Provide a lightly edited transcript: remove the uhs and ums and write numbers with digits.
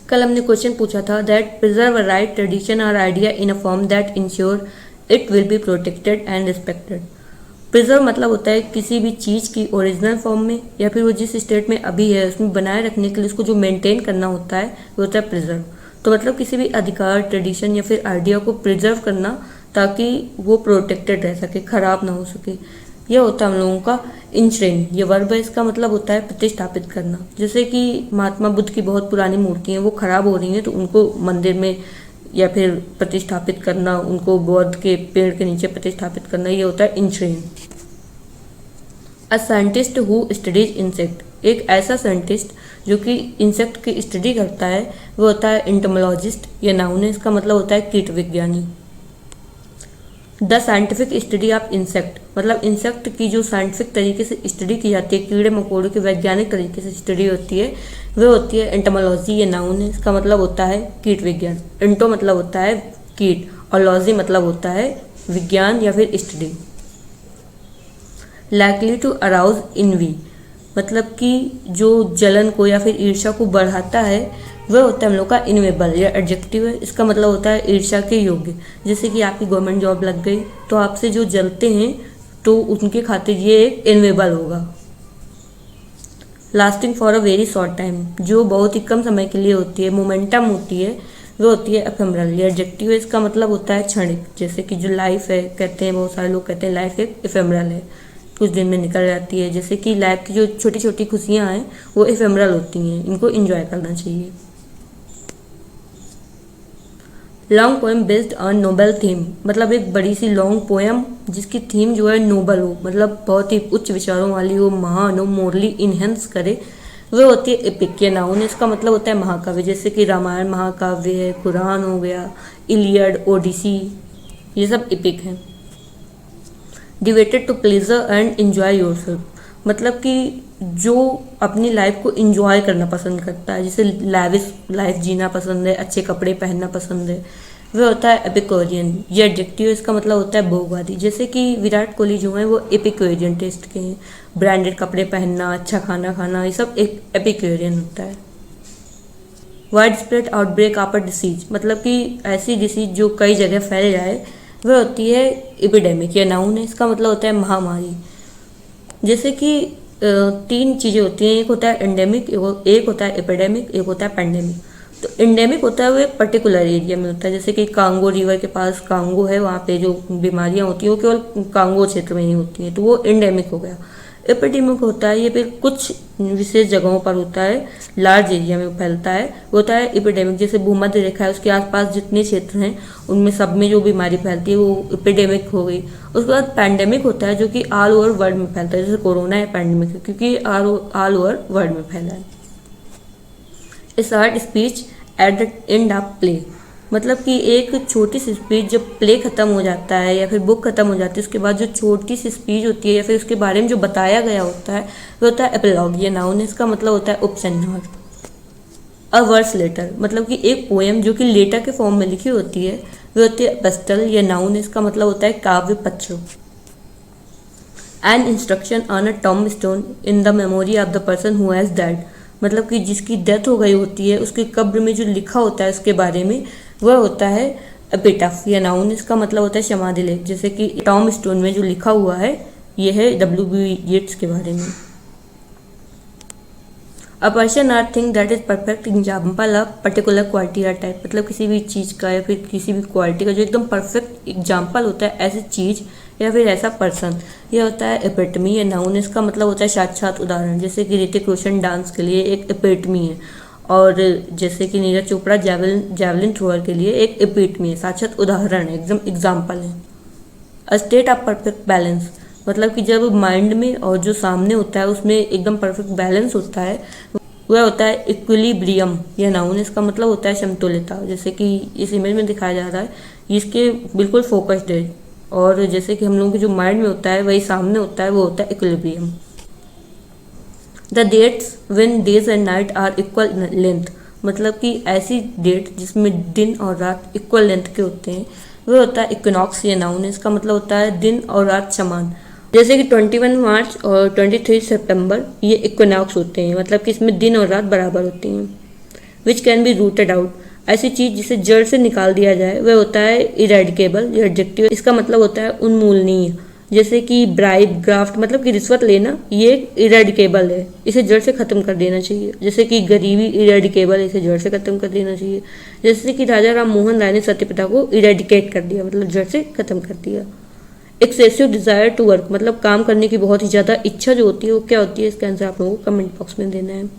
कल हमने क्वेश्चन पूछा था that preserve a right tradition और idea in a form that ensure it will be protected and respected. Preserve मतलब होता है किसी भी चीज़ की ओरिजिनल फॉर्म में या फिर वो जिस स्टेट में अभी है उसमें बनाए रखने के लिए उसको जो मेंटेन करना होता है वो होता है प्रिजर्व। तो मतलब किसी भी अधिकार, ट्रेडिशन या फिर आइडिया को प्रिजर्व करना ताकि वो प्रोटेक्टेड रह सके, खराब ना हो सके। यह होता है हम लोगों का इंश्रेन। ये वर्ब है, इसका मतलब होता है प्रतिष्ठापित करना। जैसे कि महात्मा बुद्ध की बहुत पुरानी मूर्ति हैं, वो खराब हो रही हैं तो उनको मंदिर में या फिर प्रतिष्ठापित करना, उनको बौद्ध के पेड़ के नीचे प्रतिष्ठापित करना, ये होता है इंश्रेन। A scientist who studies insect, एक ऐसा साइंटिस्ट जो कि इंसेक्ट की स्टडी करता है वो होता है इंटोमोलॉजिस्ट। या नाउन है, इसका मतलब होता है कीट विज्ञानी। The scientific study of insect, मतलब इंसेक्ट की जो साइंटिफिक तरीके से स्टडी की जाती है, कीड़े मकोड़ों की वैज्ञानिक तरीके से स्टडी होती है वह होती है एंटोमोलॉजी। ये नाउन है, इसका मतलब होता है कीट विज्ञान। इंटो मतलब होता है कीट और लॉजी मतलब होता है विज्ञान या फिर study. Likely to arouse envy, मतलब कि जो जलन को या फिर ईर्ष्या को बढ़ाता है वह होता है हम लोग का इनवेबल या एडजेक्टिव है। इसका मतलब होता है ईर्ष्या के योग्य। जैसे कि आपकी गवर्नमेंट जॉब लग गई तो आपसे जो जलते हैं तो उनके खातिर ये एक इनवेबल होगा। Lasting for a very short time, जो बहुत ही कम समय के लिए होती है, मोमेंटम होती है, वो होती है एफेमरल। ये एडजेक्टिव है, इसका मतलब होता है क्षणिक। जैसे कि जो लाइफ है, कहते हैं बहुत सारे लोग कहते हैं लाइफ एक एफेमरल है, कुछ दिन में निकल जाती है। जैसे कि लाइफ की जो छोटी छोटी खुशियाँ हैं वो एफेमरल होती हैं, इनको एंजॉय करना चाहिए। Long poem based on noble theme, मतलब एक बड़ी सी लॉन्ग पोएम जिसकी थीम जो है नोबल हो, मतलब बहुत ही उच्च विचारों वाली हो, महान हो, मोरली इनहेंस करे, वह होती है एपिक। या नाउन, इसका मतलब होता है महाकाव्य। जैसे कि रामायण महाकाव्य है, कुरान हो गया, इलियड, ओडिसी, ये सब एपिक हैं। Devoted to pleasure and enjoy yourself, मतलब कि जो अपनी लाइफ को एंजॉय करना पसंद करता है, जिसे लैविश लाइफ जीना पसंद है, अच्छे कपड़े पहनना पसंद है, वह होता है एपिक्यूरियन। ये एडजेक्टिव, इसका मतलब होता है भोगवादी। जैसे कि विराट कोहली जो है वो एपिक्यूरियन टेस्ट के हैं। ब्रांडेड कपड़े पहनना, अच्छा खाना खाना, ये सब एक एपिक्यूरियन होता है। Wide spread outbreak of a disease, मतलब कि ऐसी डिसीज जो कई जगह फैल जाए, वह होती है एपिडेमिक। या नाउन है, इसका मतलब होता है महामारी। जैसे कि तीन चीज़ें होती हैं, एक होता है एंडेमिक, एक होता है एपिडेमिक, एक होता है पैंडेमिक। तो एंडेमिक होता है वो एक पर्टिकुलर एरिया में होता है। जैसे कि कांगो रिवर के पास कांगो है, वहाँ पे जो बीमारियाँ होती हैं वो केवल कांगो क्षेत्र में ही होती हैं, तो वो एंडेमिक हो गया। एपिडेमिक होता है ये फिर कुछ विशेष जगहों पर होता है, लार्ज एरिया में फैलता है, वो होता है एपिडेमिक। जैसे भूमध्य रेखा है, उसके आसपास जितने क्षेत्र हैं उनमें सब में जो बीमारी फैलती है वो एपिडेमिक हो गई। उसके बाद पैंडेमिक होता है जो कि ऑल ओवर वर्ल्ड में फैलता है, जैसे कोरोना है पैंडेमिक है क्योंकि ऑल ओवर वर्ल्ड में फैला है। ए short speech at the end of play, मतलब कि एक छोटी सी स्पीच जब प्ले खत्म हो जाता है या फिर बुक खत्म हो जाती है उसके बाद जो छोटी सी स्पीच होती है या फिर उसके बारे में जो बताया गया होता है वो होता है एपिलॉग। ये नाउन, इसका मतलब होता है उपसंहार। अ वर्स लेटर, मतलब कि एक पोएम जो कि लेटर के फॉर्म में लिखी होती है वो होती है एपिस्टल। ये नाउन, इसका मतलब होता है काव्य पत्र। An instruction on a Tom stone in the memory of the person who has died, मतलब कि जिसकी डेथ हो गई होती है उसकी कब्र में जो लिखा होता है उसके बारे में वह होता है एपिटाफ। या नाउन, इसका मतलब होता है समाधि लेख। जैसे कि टॉम स्टोन में जो लिखा हुआ है यह है W.B. येट्स के बारे में। A person or thing that is perfect example of particular quality या टाइप, मतलब किसी भी चीज़ का या फिर किसी भी क्वालिटी का जो एकदम परफेक्ट एग्जाम्पल होता है ऐसी चीज़ या फिर ऐसा पर्सन, यह होता है एपिटमी। या नाउन, इसका मतलब होता है साक्षात उदाहरण। जैसे कि ऋतिक रोशन डांस के लिए एक एपिटमी है और जैसे कि नीरज चोपड़ा जैवलिन थ्रोअर के लिए एक एपिटमी है, साक्षात उदाहरण है, एकदम एग्जाम्पल है। A state of perfect balance, मतलब कि जब माइंड में और जो सामने होता है उसमें एकदम परफेक्ट बैलेंस होता है वह होता है इक्विलिब्रियम। यह नाउन, इसका मतलब होता है समतुल्यता। जैसे कि इस इमेज में दिखाया जा रहा है इसके बिल्कुल फोकस्ड है और जैसे कि हम लोगों के जो माइंड में होता है वही सामने होता है, वो होता है equilibrium. The dates when days and night are equal length, मतलब कि ऐसी डेट जिसमें दिन और रात इक्वल लेंथ के होते हैं वह होता है इक्विनॉक्स। ये नाउन, इसका मतलब होता है दिन और रात समान। जैसे कि 21 मार्च और 23 सितंबर ये इक्विनॉक्स होते हैं, मतलब कि इसमें दिन और रात बराबर होती हैं। Which can be rooted out. ऐसी चीज जिसे जड़ से निकाल दिया जाए वह होता है इरेडिकेबल। ये एडजेक्टिव इसका मतलब होता है उन्मूलनीय। जैसे कि ब्राइब, ग्राफ्ट मतलब कि रिश्वत लेना, ये इरेडिकेबल है, इसे जड़ से खत्म कर देना चाहिए। जैसे कि गरीबी इरेडिकेबल है, इसे जड़ से खत्म कर देना चाहिए। जैसे कि राजा राम मोहन राय ने सत्यप्रथा को इरेडिकेट कर दिया, मतलब जड़ से खत्म कर दिया। एक्सेसिव डिजायर टू वर्क मतलब काम करने की बहुत ही ज्यादा इच्छा जो होती है वो क्या होती है, इसका आंसर आप लोगों को कमेंट बॉक्स में देना है।